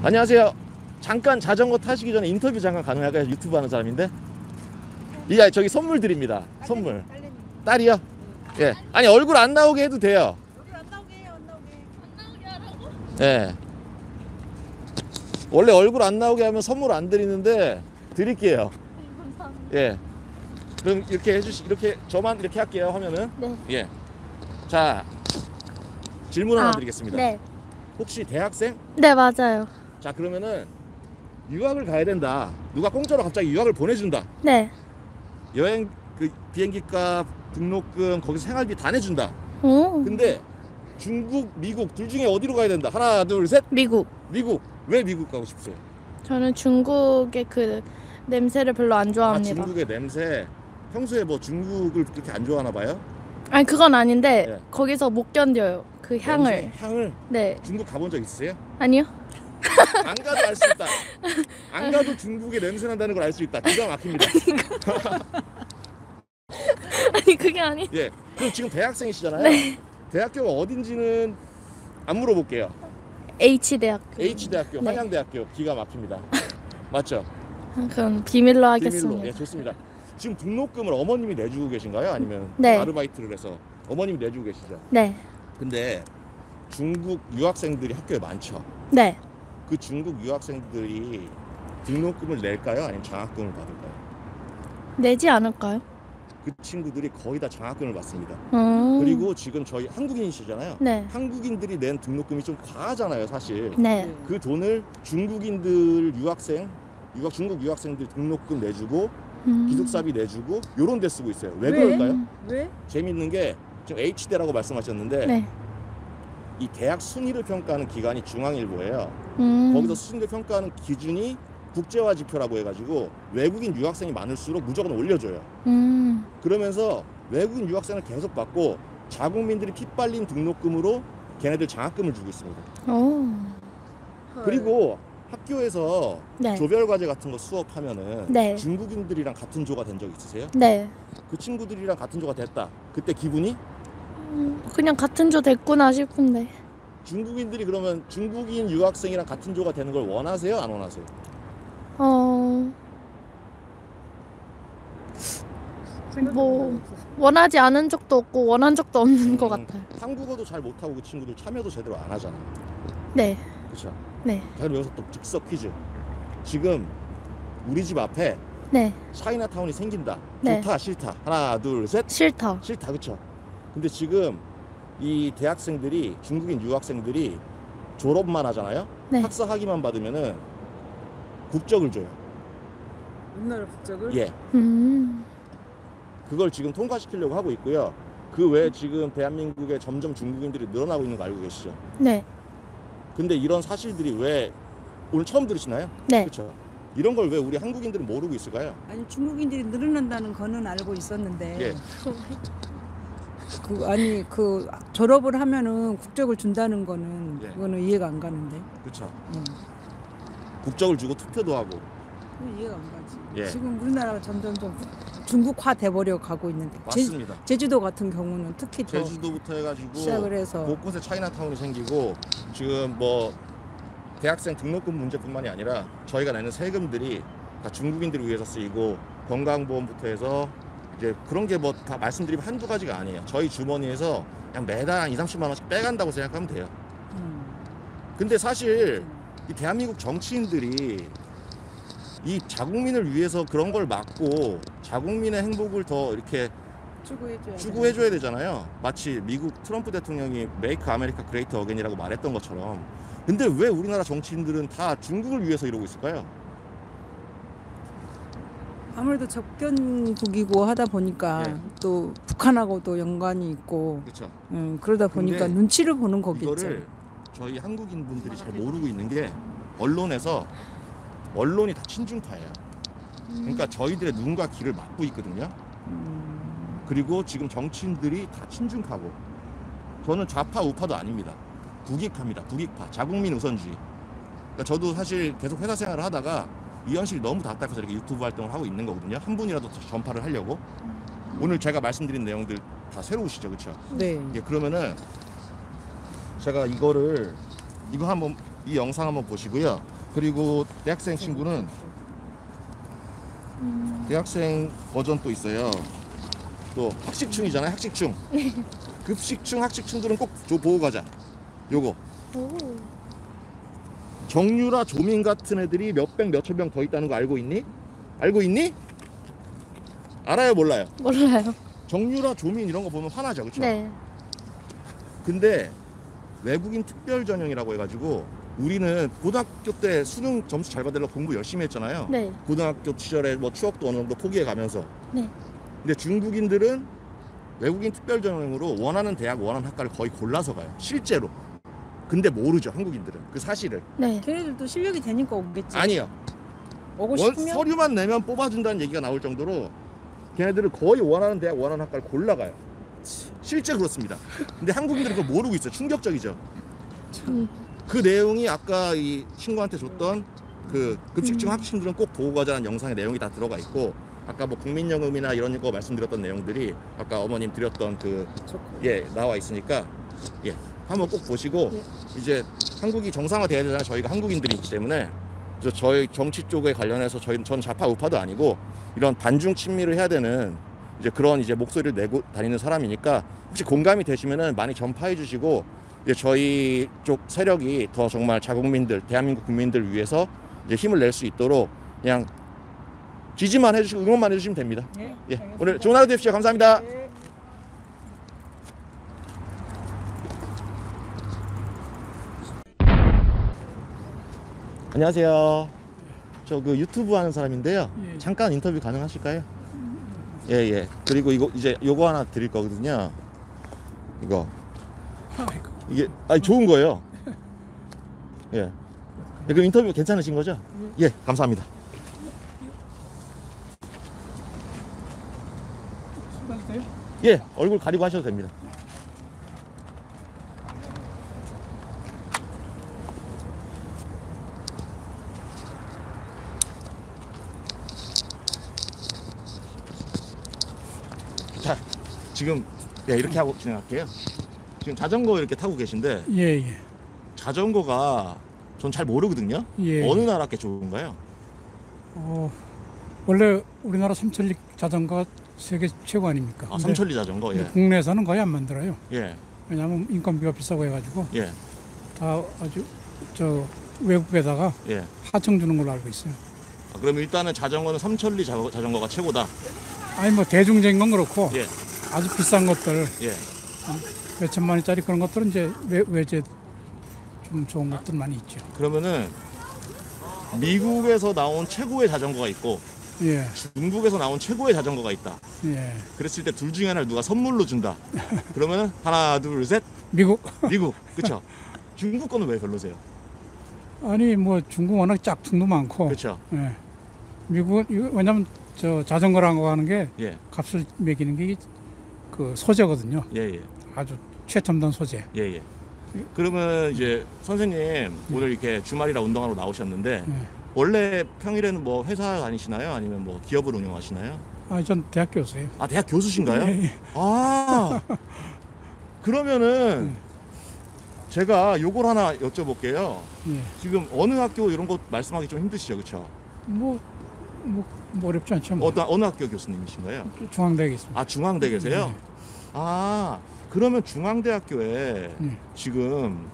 안녕하세요. 잠깐 자전거 타시기 전에 인터뷰 잠깐 가능할까요? 유튜브 하는 사람인데. 이게 저기 선물 드립니다. 선물. 딸이요? 예. 아니 얼굴 안 나오게 해도 돼요. 얼굴 안 나오게 해요. 안 나오게 하라고? 예. 원래 얼굴 안 나오게 하면 선물 안 드리는데 드릴게요. 감사합니다. 예. 그럼 이렇게 이렇게 저만 이렇게 할게요. 하면은. 네. 예. 자, 질문 하나 드리겠습니다. 네. 혹시 대학생? 네, 맞아요. 자, 그러면은 유학을 가야 된다. 누가 공짜로 갑자기 유학을 보내준다. 네. 여행 그 비행기값, 등록금, 거기서 생활비 다 내준다. 오. 근데 중국, 미국 둘 중에 어디로 가야 된다? 하나, 둘, 셋. 미국. 미국. 왜 미국 가고 싶으세요? 저는 중국의 그 냄새를 별로 안 아, 좋아합니다. 중국의 냄새. 평소에 뭐 중국을 그렇게 안 좋아하나 봐요? 아니 그건 아닌데 네. 거기서 못 견뎌요. 그 향을. 냄새, 향을. 네. 중국 가본 적 있으세요? 아니요. 안 가도 알 수 있다. 안 가도 중국의 냄새 난다는 걸 알 수 있다. 기가 막힙니다. 아니 그게 아니. 예. 그럼 지금 대학생이시잖아요. 네. 대학교가 어딘지는 안 물어볼게요. H대학교. H대학교, 네. 한양대학교. 기가 막힙니다. 맞죠? 그건 비밀로 하겠습니다. 비밀로. 예, 좋습니다. 지금 등록금을 어머님이 내주고 계신가요? 아니면 네. 아르바이트를 해서 어머님이 내주고 계시죠? 네. 근데 중국 유학생들이 학교에 많죠. 네. 그 중국 유학생들이 등록금을 낼까요? 아니면 장학금을 받을까요? 내지 않을까요? 그 친구들이 거의 다 장학금을 받습니다. 그리고 지금 저희 한국인이시잖아요. 네. 한국인들이 낸 등록금이 좀 과하잖아요, 사실. 네. 그 돈을 중국인들 유학생, 중국 유학생들 등록금 내주고 기숙사비 내주고 요런 데 쓰고 있어요. 왜 그럴까요? 왜? 재밌는 게 지금 H대라고 말씀하셨는데 네. 이 대학 순위를 평가하는 기관이 중앙일보예요. 거기서 순위를 평가하는 기준이 국제화 지표라고 해가지고 외국인 유학생이 많을수록 무조건 올려줘요. 그러면서 외국인 유학생을 계속 받고 자국민들이 피 빨린 등록금으로 걔네들 장학금을 주고 있습니다. 오. 그리고 학교에서 네. 조별과제 같은 거 수업하면은 네. 중국인들이랑 같은 조가 된 적 있으세요? 네. 그 친구들이랑 같은 조가 됐다. 그때 기분이? 그냥 같은 조 됐구나 싶은데. 중국인들이 그러면 중국인 유학생이랑 같은 조가 되는 걸 원하세요? 안 원하세요? 뭐 원하지 않은 적도 없고 원한 적도 없는 것 같아요. 한국어도 잘 못하고 그 친구들 참여도 제대로 안 하잖아. 네. 그렇죠? 네. 자, 그럼 여기서 또 즉석 퀴즈. 지금 우리 집 앞에 네. 차이나타운이 생긴다. 네. 좋다, 싫다. 하나, 둘, 셋. 싫다. 싫다, 그렇죠? 근데 지금 이 대학생들이 중국인 유학생들이 졸업만 하잖아요. 네. 학사 학위만 받으면은 국적을 줘요. 우리나라 국적을? 예. 그걸 지금 통과시키려고 하고 있고요. 그 외에 지금 대한민국에 점점 중국인들이 늘어나고 있는 거 알고 계시죠? 네. 근데 이런 사실들이 왜 오늘 처음 들으시나요? 네. 그렇죠. 이런 걸 왜 우리 한국인들은 모르고 있을까요? 아니 중국인들이 늘어난다는 거는 알고 있었는데 예. 그 졸업을 하면은 국적을 준다는 거는 예. 그거는 이해가 안 가는데. 그렇죠. 응. 국적을 주고 투표도 하고. 그건 이해가 안 가지. 예. 지금 우리나라가 점점 중국화 돼버려 가고 있는데. 맞습니다. 제주도 같은 경우는 특히 더 제주도부터 해가지고 시작을 해서 곳곳에 차이나타운이 생기고 지금 뭐 대학생 등록금 문제뿐만이 아니라 저희가 내는 세금들이 다 중국인들을 위해서 쓰이고 건강보험부터 해서 이제 그런 게 뭐 다 말씀드리면 한두 가지가 아니에요. 저희 주머니에서 그냥 매달 한 2, 30만 원씩 빼간다고 생각하면 돼요. 근데 사실 이 대한민국 정치인들이 이 자국민을 위해서 그런 걸 막고 자국민의 행복을 더 이렇게 추구해줘야 되잖아요. 마치 미국 트럼프 대통령이 메이크 아메리카 그레이트 어게인이라고 말했던 것처럼. 근데 왜 우리나라 정치인들은 다 중국을 위해서 이러고 있을까요? 아무래도 접견국이고 하다 보니까 예. 또 북한하고도 연관이 있고 그렇죠. 그러다 보니까 근데 눈치를 보는 거겠죠. 이거를 저희 한국인 분들이 잘 모르고 있는 게 언론에서 언론이 다 친중파예요. 그러니까 저희들의 눈과 귀를 막고 있거든요. 그리고 지금 정치인들이 다 친중파고 저는 좌파 우파도 아닙니다. 국익파입니다. 국익파. 자국민 우선주의. 그러니까 저도 사실 계속 회사 생활을 하다가 이 현실이 너무 답답해서 이렇게 유튜브 활동을 하고 있는 거거든요. 한 분이라도 전파를 하려고. 오늘 제가 말씀드린 내용들 다 새로우시죠, 그렇죠? 네. 예, 그러면은 제가 이거 한번 이 영상 한번 보시고요. 그리고 대학생 친구는 대학생 버전 또 있어요. 또 학식충이잖아요. 학식충. 급식충, 학식충들은 꼭 보고 가자. 요거 오. 정유라, 조민 같은 애들이 몇백 몇천 명 더 있다는 거 알고 있니? 알고 있니? 알아요, 몰라요? 몰라요. 정유라, 조민 이런 거 보면 화나죠, 그렇죠? 네. 근데 외국인 특별 전형이라고 해가지고 우리는 고등학교 때 수능 점수 잘 받으려고 공부 열심히 했잖아요. 네. 고등학교 시절에 뭐 추억도 어느 정도 포기해 가면서. 네. 근데 중국인들은 외국인 특별 전형으로 원하는 대학, 원하는 학과를 거의 골라서 가요. 실제로. 근데 모르죠, 한국인들은 그 사실을. 네. 걔네들도 실력이 되니까 오겠지. 아니요. 오고 싶으면 서류만 내면 뽑아준다는 얘기가 나올 정도로 걔네들은 거의 원하는 대학, 원하는 학과를 골라가요. 실제 그렇습니다. 근데 한국인들은 그걸 모르고 있어요. 충격적이죠. 그 내용이 아까 이 친구한테 줬던 그 급식충 학생들은 꼭 보고 가자는 영상의 내용이 다 들어가 있고, 아까 뭐 국민연금이나 이런 거 말씀드렸던 내용들이 아까 어머님 드렸던 그 나와 있으니까 한번 꼭 보시고 이제 한국이 정상화돼야 되잖아요. 저희가 한국인들이기 때문에. 그래서 저희 정치 쪽에 관련해서 전 좌파 우파도 아니고 이런 반중 친미를 해야 되는 이제 그런 이제 목소리를 내고 다니는 사람이니까 혹시 공감이 되시면은 많이 전파해 주시고, 이제 저희 쪽 세력이 더 정말 자국민들, 대한민국 국민들 위해서 이제 힘을 낼 수 있도록 그냥 지지만 해주시고 응원만 해주시면 됩니다. 오늘 좋은 하루 되십시오. 감사합니다. 안녕하세요. 저 그 유튜브 하는 사람인데요. 잠깐 인터뷰 가능하실까요? 예. 그리고 이제 요거 하나 드릴 거거든요. 이거. 이게 좋은 거예요. 예. 그럼 인터뷰 괜찮으신 거죠? 예, 감사합니다. 예, 얼굴 가리고 하셔도 됩니다. 자, 지금 이렇게 하고 진행할게요. 지금 자전거 이렇게 타고 계신데 예. 자전거가 전 잘 모르거든요. 예. 어느 나라 게 좋은가요? 원래 우리나라 삼천리 자전거가 세계 최고 아닙니까? 근데 삼천리 자전거. 예. 국내에서는 거의 안 만들어요. 예. 왜냐하면 인건비가 비싸고 해가지고 예. 다 아주 외국에다가 예. 하청 주는 걸로 알고 있어요. 그럼 일단은 자전거는 삼천리 자전거가 최고다. 아니 뭐 대중적인 건 그렇고 예. 아주 비싼 것들 예. 몇 천만 원짜리 그런 것들은 이제 외제 좀 좋은 것들 많이 있죠. 그러면은 미국에서 나온 최고의 자전거가 있고 예. 중국에서 나온 최고의 자전거가 있다. 예. 그랬을 때 둘 중에 하나를 누가 선물로 준다. 그러면은 하나, 둘, 셋. 미국. 미국. 그렇죠. 중국 거는 왜 별로세요? 아니 뭐 중국 워낙 짝퉁도 많고. 그렇죠. 예. 미국은 왜냐면 자전거라고 하는 게 예. 값을 매기는 게 그 소재거든요. 예. 아주 최첨단 소재. 예. 그러면 이제 선생님 오늘 이렇게 주말이라 운동하러 나오셨는데 예. 원래 평일에는 뭐 회사 다니시나요? 아니면 뭐 기업을 운영하시나요? 전 대학 교수예요. 아, 대학 교수신가요? 예. 아, 그러면은 제가 요걸 하나 여쭤볼게요. 예. 지금 어느 학교 이런 거 말씀하기 좀 힘드시죠, 그렇죠? 뭐 어렵지 않죠. 뭐. 어느 학교 교수님이신가요? 중앙대학에 있습니다. 아, 중앙대 계세요? 네. 아, 그러면 중앙대학교에 네. 지금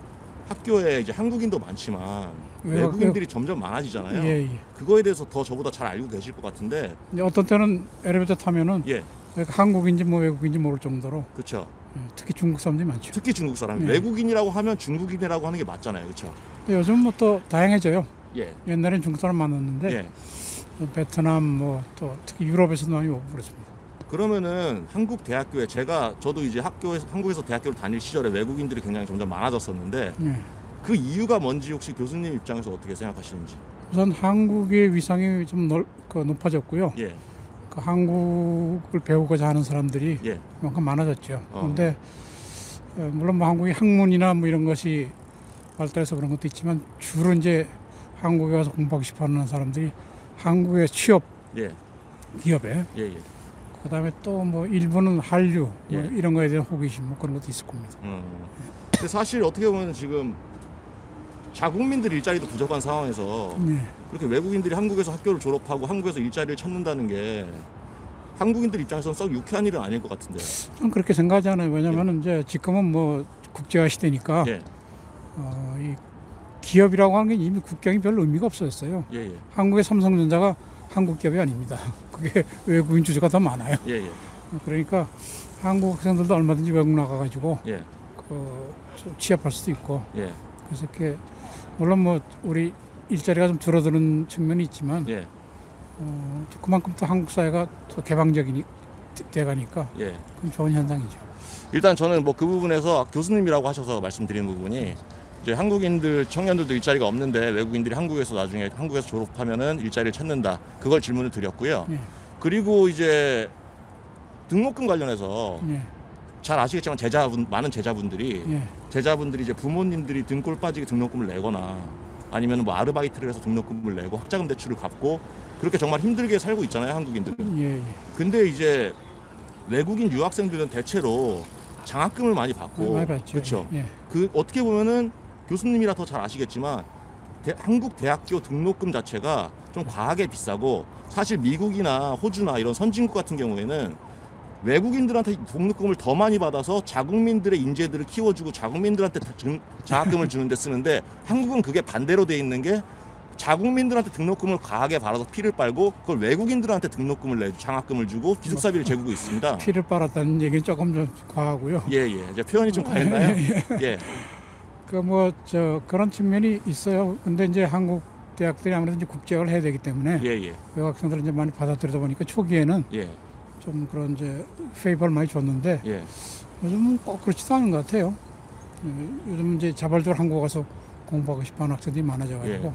학교에 이제 한국인도 많지만 외국인들이 점점 많아지잖아요. 예. 그거에 대해서 더 저보다 잘 알고 계실 것 같은데. 근데 어떤 때는 엘리베이터 타면은 예, 한국인지 뭐 외국인지 모를 정도로 그렇죠. 특히 중국 사람들이 많죠. 특히 중국 사람. 네. 외국인이라고 하면 중국인이라고 하는 게 맞잖아요, 그렇죠? 근데 요즘 뭐 또 다양해져요. 예, 옛날엔 중국 사람 많았는데 예. 베트남 뭐 또 특히 유럽에서도 많이 오고 그렇습니다. 그러면은 한국 대학교에 저도 이제 한국에서 대학교를 다닐 시절에 외국인들이 굉장히 점점 많아졌었는데 예. 그 이유가 뭔지 혹시 교수님 입장에서 어떻게 생각하시는지? 우선 한국의 위상이 좀 높아졌고요. 예, 그 한국을 배우고자 하는 사람들이 예, 그만큼 많아졌죠. 그런데 물론 뭐 한국의 학문이나 뭐 이런 것이 발달해서 그런 것도 있지만 주로 이제 한국에 가서 공부하고 싶어하는 사람들이 한국의 취업 예, 기업에 예. 그다음에 또 뭐 일부는 한류 예. 뭐 이런 거에 대한 호기심 뭐 그런 것도 있을 겁니다. 근데 사실 어떻게 보면 지금 자국민들 일자리도 부족한 상황에서 예. 그렇게 외국인들이 한국에서 학교를 졸업하고 한국에서 일자리를 찾는다는 게 한국인들 입장에서는 썩 유쾌한 일은 아닐 것 같은데. 저는 그렇게 생각하지 않아요. 왜냐면은 이제 지금은 뭐 국제화 시대니까 예, 이 기업이라고 하는 게 이미 국경이 별 의미가 없어졌어요. 예, 예, 한국의 삼성전자가 한국 기업이 아닙니다. 그게 외국인 주주가 더 많아요. 예, 예, 그러니까 한국 학생들도 얼마든지 외국 나가가지고 예, 취업할 수도 있고 예, 그래서 이렇게 물론 뭐 우리 일자리가 좀 줄어드는 측면이 있지만 예, 그만큼 또 한국 사회가 더 개방적이 돼가니까 예. 그건 좋은 현상이죠. 일단 저는 뭐 그 부분에서 교수님이라고 하셔서 말씀드리는 부분이 이제 한국인들 청년들도 일자리가 없는데 외국인들이 한국에서 나중에 한국에서 졸업하면은 일자리를 찾는다. 그걸 질문을 드렸고요. 예. 그리고 이제 등록금 관련해서 예, 잘 아시겠지만 많은 제자분들이 예, 이제 부모님들이 등골 빠지게 등록금을 내거나 아니면 뭐 아르바이트를 해서 등록금을 내고 학자금 대출을 갚고 그렇게 정말 힘들게 살고 있잖아요, 한국인들은. 예, 예. 근데 이제 외국인 유학생들은 대체로 장학금을 많이 받고 많이 봤죠. 그렇죠. 예, 그 어떻게 보면은 교수님이라 더 잘 아시겠지만 한국 대학교 등록금 자체가 좀 과하게 비싸고 사실 미국이나 호주나 이런 선진국 같은 경우에는 외국인들한테 등록금을 더 많이 받아서 자국민들의 인재들을 키워주고 자국민들한테 장학금을 주는 데 쓰는데 한국은 그게 반대로 돼 있는 게 자국민들한테 등록금을 과하게 받아서 피를 빨고 그걸 외국인들한테 등록금을 내고 장학금을 주고 기숙사비를 제공하고 있습니다. 피를 빨았다는 얘기는 조금 좀 과하고요. 예. 이제 표현이 좀 과했나요? 예. 그런 측면이 있어요. 근데 이제 한국 대학들이 아무래도 이제 국제화를 해야 되기 때문에 예. 외국 학생들을 이제 많이 받아들이다 보니까 초기에는 예. 좀 그런 이제 페이버를 많이 줬는데 예. 요즘은 꼭 그렇지도 않은 것 같아요. 요즘 이제 자발적으로 한국 가서 공부하고 싶어하는 학생들이 많아져가지고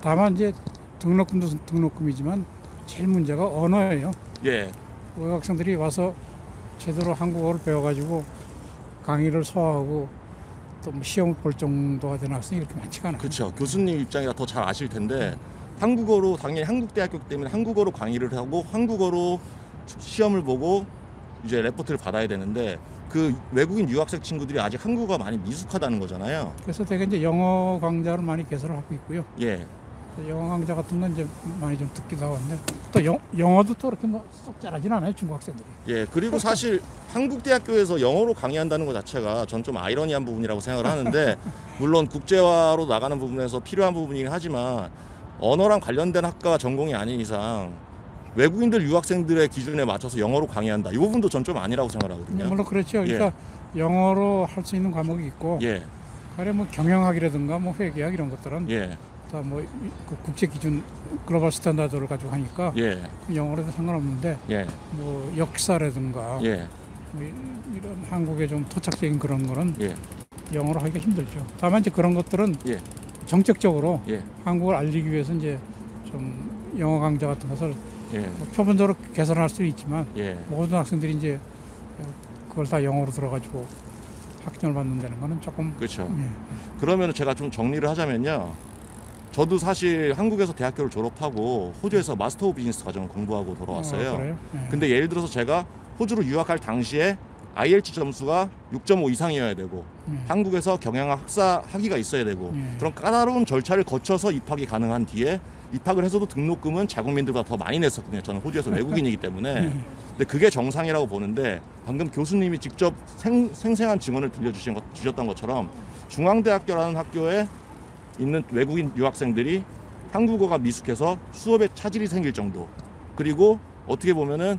다만 이제 등록금도 등록금이지만 제일 문제가 언어예요. 예. 외국 학생들이 와서 제대로 한국어를 배워가지고 강의를 소화하고 또 뭐 시험을 볼 정도가 되는 학생이 그렇게 많지가 않아요. 그렇죠. 교수님 입장이라 더 잘 아실 텐데 한국어로 당연히 한국 대학교이기 때문에 한국어로 강의를 하고 한국어로 시험을 보고 이제 레포트를 받아야 되는데 그 외국인 유학생 친구들이 아직 한국어가 많이 미숙하다는 거잖아요. 그래서 되게 이제 영어 강좌를 많이 개설을 하고 있고요. 예. 영어 강좌 같은 건 이제 많이 좀 듣기도 하는데 또 영어도 또 그렇게 쏙 잘하진 않아요, 중국 학생들이. 예. 그리고 사실 한국 대학교에서 영어로 강의한다는 것 자체가 전 좀 아이러니한 부분이라고 생각을 하는데 물론 국제화로 나가는 부분에서 필요한 부분이긴 하지만 언어랑 관련된 학과가 전공이 아닌 이상 외국인들 유학생들의 기준에 맞춰서 영어로 강의한다. 이 부분도 전 좀 아니라고 생각하거든요. 물론 그렇죠. 그러니까 영어로 할 수 있는 과목이 있고, 예. 가령 뭐 경영학이라든가 뭐 회계학 이런 것들은 예. 다 뭐 국제 기준 글로벌 스탠다드를 가지고 하니까 예. 영어로도 상관없는데 예. 뭐 역사라든가 예. 뭐 이런 한국의 좀 토착적인 그런 거는 예. 영어로 하기가 힘들죠. 다만 이제 그런 것들은 예. 정책적으로 예. 한국을 알리기 위해서 이제 좀 영어 강좌 같은 것을 예. 뭐 표본적으로 개선할 수는 있지만 예. 모든 학생들이 이제 그걸 다 영어로 들어가지고 학점을 받는다는 거는 조금 그렇죠. 예. 그러면 제가 좀 정리를 하자면요. 저도 사실 한국에서 대학교를 졸업하고 호주에서 마스터 오브 비즈니스 과정을 공부하고 돌아왔어요. 그래요? 예. 근데 예를 들어서 제가 호주로 유학할 당시에 IELTS 점수가 6.5 이상이어야 되고 예. 한국에서 경영학 학사 학위가 있어야 되고 예. 그런 까다로운 절차를 거쳐서 입학이 가능한 뒤에 입학을 해서도 등록금은 자국민들보다 더 많이 냈었거든요. 저는 호주에서 외국인이기 때문에. 근데 그게 정상이라고 보는데 방금 교수님이 직접 생생한 증언을 주셨던 것처럼 중앙대학교라는 학교에 있는 외국인 유학생들이 한국어가 미숙해서 수업에 차질이 생길 정도. 그리고 어떻게 보면은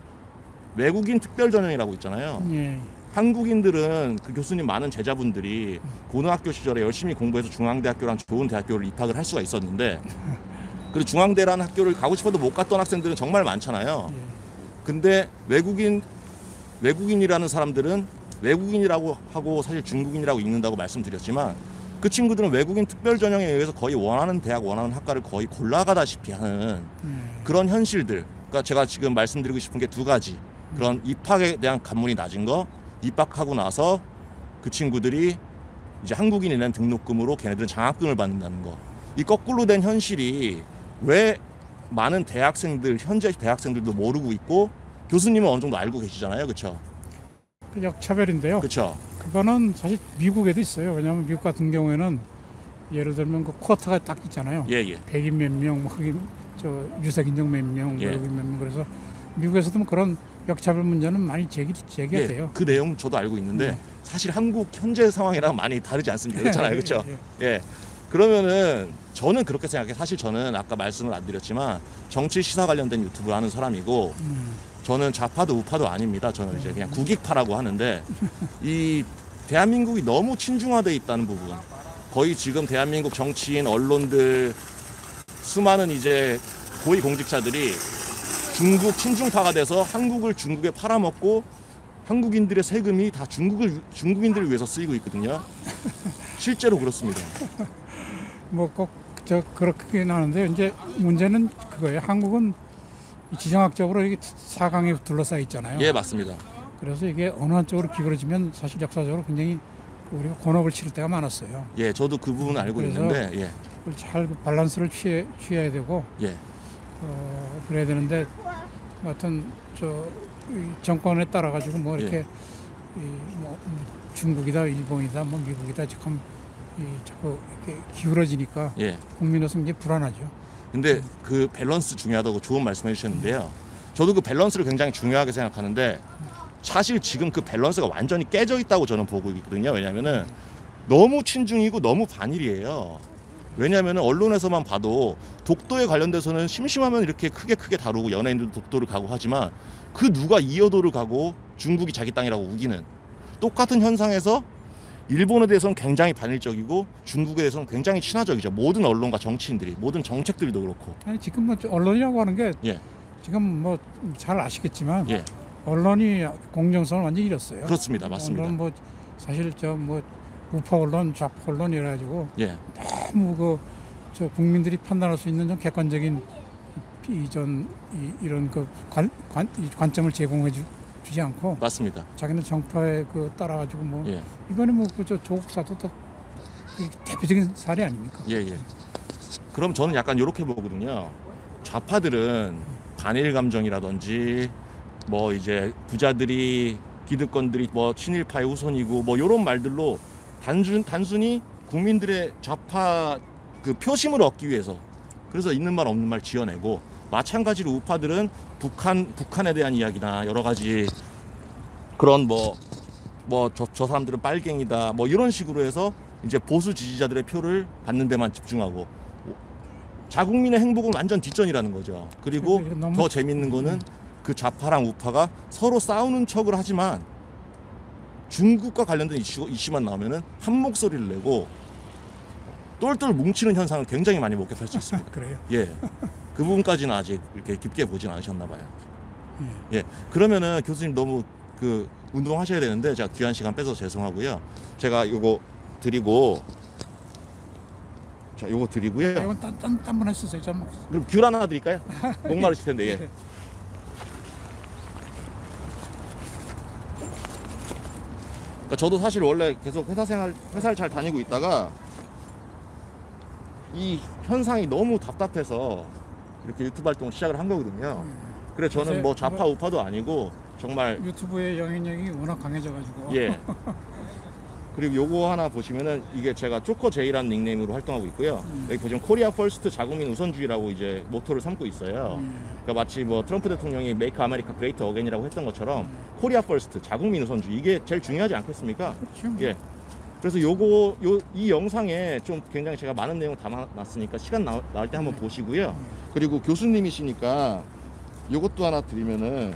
외국인 특별 전형이라고 있잖아요. 예. 한국인들은 그 교수님 많은 제자분들이 고등학교 시절에 열심히 공부해서 중앙대학교란 좋은 대학교를 입학을 할 수가 있었는데 그리고 중앙대라는 학교를 가고 싶어도 못 갔던 학생들은 정말 많잖아요. 예. 근데 외국인이라는 사람들은 외국인이라고 하고 사실 중국인이라고 읽는다고 말씀드렸지만 그 친구들은 외국인 특별 전형에 의해서 거의 원하는 대학, 원하는 학과를 거의 골라가다시피 하는 그런 현실들. 그러니까 제가 지금 말씀드리고 싶은 게 두 가지. 그런 입학에 대한 관문이 낮은 거, 입학하고 나서 그 친구들이 이제 한국인이 낸 등록금으로 걔네들은 장학금을 받는다는 거. 이 거꾸로 된 현실이 왜 많은 대학생들, 현재 대학생들도 모르고 있고 교수님은 어느 정도 알고 계시잖아요. 그렇죠? 그 역차별인데요. 그렇죠. 그거는 사실 미국에도 있어요. 왜냐하면 미국 같은 경우에는 예를 들면 그 쿼터가 딱 있잖아요. 예, 예. 백인 몇 명, 뭐 흑인, 저 유색 인종 몇 명, 예. 외국인 몇 명. 그래서 미국에서도 뭐 그런 역차별 문제는 많이 제기가 예, 돼요. 그 내용 저도 알고 있는데 사실 한국 현재 상황이랑 많이 다르지 않습니다. 그렇잖아요, 그렇죠? 예. 그러면은 저는 그렇게 생각해요. 사실 저는 아까 말씀을 안 드렸지만 정치 시사 관련된 유튜브를 하는 사람이고 저는 좌파도 우파도 아닙니다. 저는 이제 그냥 국익파라고 하는데 이 대한민국이 너무 친중화돼 있다는 부분. 거의 지금 대한민국 정치인, 언론들, 수많은 이제 고위 공직자들이 중국 친중파가 돼서 한국을 중국에 팔아먹고 한국인들의 세금이 다 중국인들을 위해서 쓰이고 있거든요. 실제로 그렇습니다. 뭐 꼭 저 그렇긴 하는데 이제 문제는 그거예요. 한국은 지정학적으로 이게 사강에 둘러싸여 있잖아요. 예, 맞습니다. 그래서 이게 어느 한쪽으로 기울어지면 사실 역사적으로 굉장히 우리가 곤혹을 치를 때가 많았어요. 예, 저도 그 부분은 알고 그래서 있는데, 예, 그걸 잘 밸런스를 취해야 되고 예, 그래야 되는데 하여튼 이 정권에 따라 가지고 뭐 이렇게 예. 뭐 중국이다 일본이다 뭐 미국이다 지금 자꾸 이렇게 기울어지니까 예. 국민으로서 이제 불안하죠. 근데 그 밸런스 중요하다고 좋은 말씀해 주셨는데요. 저도 그 밸런스를 굉장히 중요하게 생각하는데 사실 지금 그 밸런스가 완전히 깨져 있다고 저는 보고 있거든요. 왜냐면은 너무 친중이고 너무 반일이에요. 왜냐면은 언론에서만 봐도 독도에 관련돼서는 심심하면 이렇게 크게 다루고 연예인들도 독도를 가고 하지만 그 누가 이어도를 가고 중국이 자기 땅이라고 우기는 똑같은 현상에서 일본에 대해서는 굉장히 반일적이고 중국에 대해서는 굉장히 친화적이죠. 모든 언론과 정치인들이, 모든 정책들도 그렇고. 아니 지금 뭐 언론이라고 하는 게 예, 지금 뭐 잘 아시겠지만 예, 언론이 공정성을 완전히 잃었어요. 그렇습니다. 맞습니다. 언론 뭐 사실 저 뭐 우파 언론, 좌파 언론 이래 가지고 예, 너무 저 국민들이 판단할 수 있는 좀 객관적인 이런 그 관점을 제공해 주지 않고 맞습니다. 자기는 정파에 따라 가지고 뭐 예, 이번에 뭐 저 조국 사도 대표적인 사례 아닙니까? 예, 예. 그럼 저는 약간 이렇게 보거든요. 좌파들은 반일 감정이라든지 뭐 이제 부자들이 기득권들이 뭐 친일파의 후손이고 뭐 이런 말들로 단순히 국민들의 좌파 그 표심을 얻기 위해서 그래서 있는 말 없는 말 지어내고 마찬가지로 우파들은 북한에 대한 이야기나 여러 가지 그런 저 사람들은 빨갱이다 뭐 이런 식으로 해서 이제 보수 지지자들의 표를 받는 데만 집중하고 자국민의 행복은 완전 뒷전이라는 거죠. 그리고 더 재밌는 거는 그 좌파랑 우파가 서로 싸우는 척을 하지만 중국과 관련된 이슈만 나오면은 한 목소리를 내고 똘똘 뭉치는 현상을 굉장히 많이 목격할 수 있습니다. 그래요. 예, 그 부분까지는 아직 이렇게 깊게 보진 않으셨나 봐요. 예, 그러면은 교수님 너무 그 운동하셔야 되는데 제가 귀한 시간 뺏어서 죄송하고요. 제가 요거 드리고 자, 요거 드리고요. 이건 딴 분 했었어요. 좀 그럼 귤 하나 드릴까요? 목마르실 텐데. 예. 그러니까 저도 사실 원래 계속 회사를 잘 다니고 있다가 이 현상이 너무 답답해서 이렇게 유튜브 활동을 시작을 한 거거든요. 그래 저는 뭐 좌파 우파도 아니고 정말 유튜브의 영향력이 워낙 강해져가지고 예. 그리고 요거 하나 보시면은 이게 제가 쪼커제이라는 닉네임으로 활동하고 있고요. 여기 보시면 코리아 퍼스트 자국민 우선주의라고 이제 모토를 삼고 있어요. 그러니까 마치 뭐 트럼프 대통령이 메이크 아메리카 그레이트 어게인이라고 했던 것처럼 코리아 퍼스트 자국민 우선주의 이게 제일 중요하지 않겠습니까? 그렇죠. 예. 그래서 이 영상에 좀 굉장히 제가 많은 내용 담아놨으니까 시간 나올 때 한번 보시고요. 그리고 교수님이시니까 요것도 하나 드리면은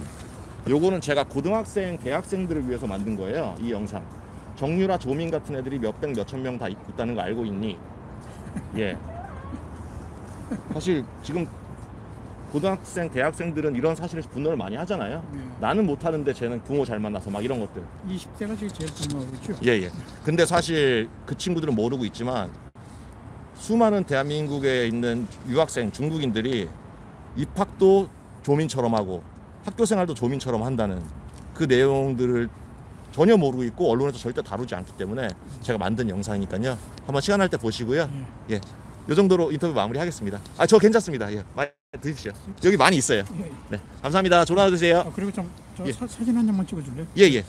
요거는 제가 고등학생, 대학생들을 위해서 만든 거예요. 이 영상. 정유라, 조민 같은 애들이 몇백, 몇천 명 다 있다는 거 알고 있니? 예. 사실 지금 고등학생, 대학생들은 이런 사실에 분노를 많이 하잖아요. 나는 못하는데 쟤는 부모 잘 만나서 막 이런 것들. 20대가 지금 제일 분노하고 있죠. 예. 근데 사실 그 친구들은 모르고 있지만 수많은 대한민국에 있는 유학생, 중국인들이 입학도 조민처럼 하고 학교 생활도 조민처럼 한다는 그 내용들을 전혀 모르고 있고 언론에서 절대 다루지 않기 때문에 제가 만든 영상이니까요. 한번 시간 날 때 보시고요. 예. 요 정도로 인터뷰 마무리하겠습니다. 저 괜찮습니다. 예. 많이 드십시오. 여기 많이 있어요. 네. 감사합니다. 좋은 하루 되세요. 그리고 좀 예. 사진 한 장만 찍어줄래요? 예.